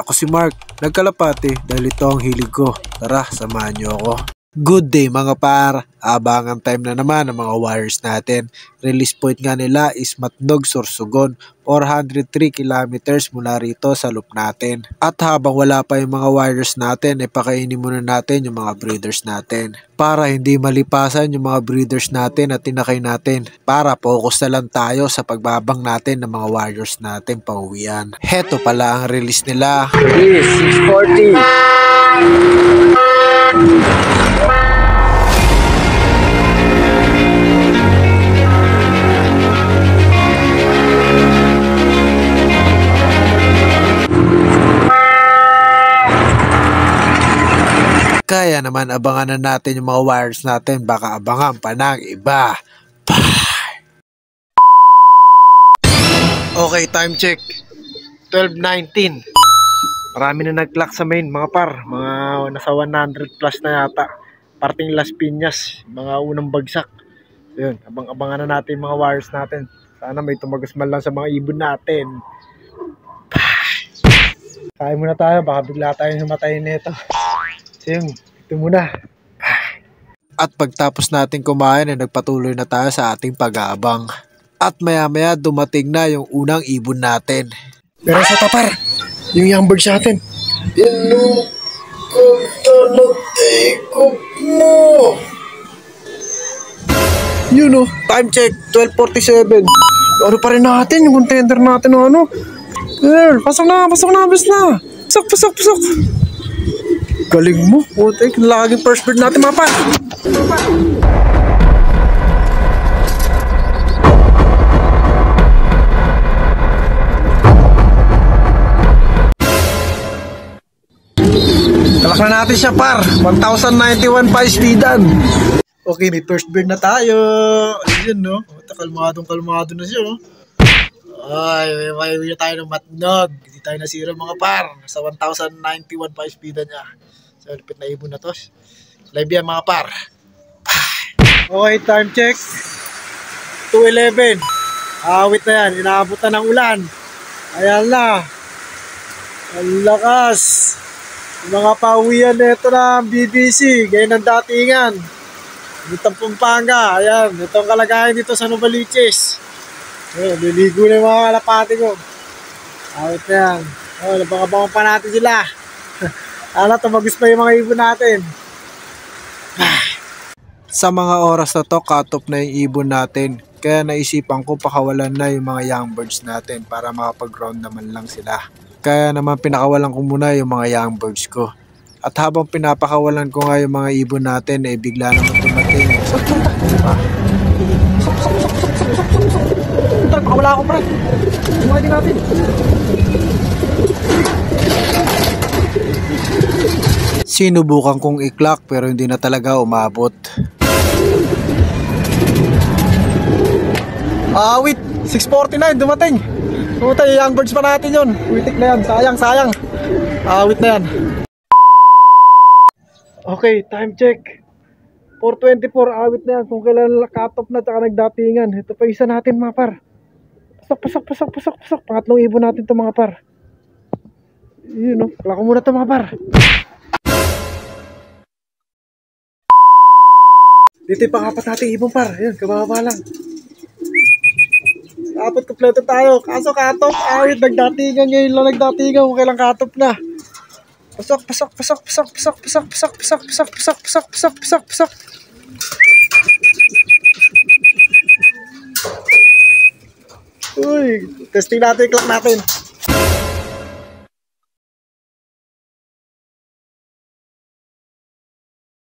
Ako si Mark, nagkalapate dahil ito ang hilig ko. Tara, samahan niyo ako. Good day mga par, abangan time na naman ng mga Warriors natin. Release point nga nila is Matnog, Sorsogon, 403 kilometers mula rito sa loop natin. At habang wala pa yung mga Warriors natin, pakainin muna natin yung mga breeders natin. Para hindi malipasan yung mga breeders natin at tinakay natin. Para focus na lang tayo sa pagbabang natin ng mga Warriors natin pauwian. Heto pala ang release nila. Release 640. Kaya naman abangan na natin yung mga Warriors natin, baka abangan pa ng iba. Bye! Okay, time check. 12:19. Marami na nag-clock sa main mga par. Mga nasa 100 plus na yata. Parting Las Piñas, mga unang bagsak. Yun, abangan na natin mga Warriors natin. Sana may tumagas man lang sa mga ibon natin. Bye! Kain muna tayo, baka bigla tayong humatayin nito. So yun, ito muna. At pagtapos natin kumain ay nagpatuloy na tayo sa ating pag-aabang. At maya-maya dumating na yung unang ibon natin. Pero sa tapar, yung young bird sa atin. Inukup mo. Yun o, time check, 12:47. Ano pa rin natin, yung contender natin o ano. Girl, pasok na, bes na. Pasok. Galing mo, putik, laging first bird natin mga par. Kalak na natin siya par, 1091 pa speedan. Okay, may first bird na tayo. Ayun no, kalmado na siya. Ay, may tayo ng Matnog. Hindi tayo nasira mga par. Sa 1091 pa speedan niya. So, lupit na ibon na to. Live yan mga par. Okay, time check. 2:11. Awit na yan. Inaabot na ng ulan. Ayan na. Ang lakas. Yung mga pauwian na ito ng BBC. Ganyan ang datingan. Dito ang Pampanga. Ayan. Ito ang kalagayan dito sa Novaliches. Ayan, liligo na yung mga kalapati ko. Awit na yan. Oh, labang-abangan pa natin sila. Ala, tumagos pa yung mga ibon natin. Sa mga oras na to, cut-off na yung ibon natin. Kaya naisipan ko pakawalan na yung mga young birds natin para makapag-ground naman lang sila. Kaya naman pinakawalan ko muna yung mga young birds ko. At habang pinapakawalan ko nga yung mga ibon natin, bigla naman tumating. Diba? Pakawala ako, pre. Buhay din natin. Sinubukan kong i-clock pero hindi na talaga umabot. Wait, 6:49 dumating. Puta, young birds pa natin yun. Witik na yan, sayang. Wait na yan. Okay, time check. 4:24, awit na yan. Kung kailan cut-off na tsaka nagdatingan. Ito pa isa natin mga par. Pasok. Pangatlong ibon natin ito mga par. Yun o, klako muna ito mga par. Dito yung pang-apat natin ibon par. Ayan, kababa lang. Apat kompleto tayo. Kaso cut-off, awit, nagdatingan. Ngayon lang nagdatingan kung kailan cut-off na. Pasok. Uy, testing natin yung clock natin.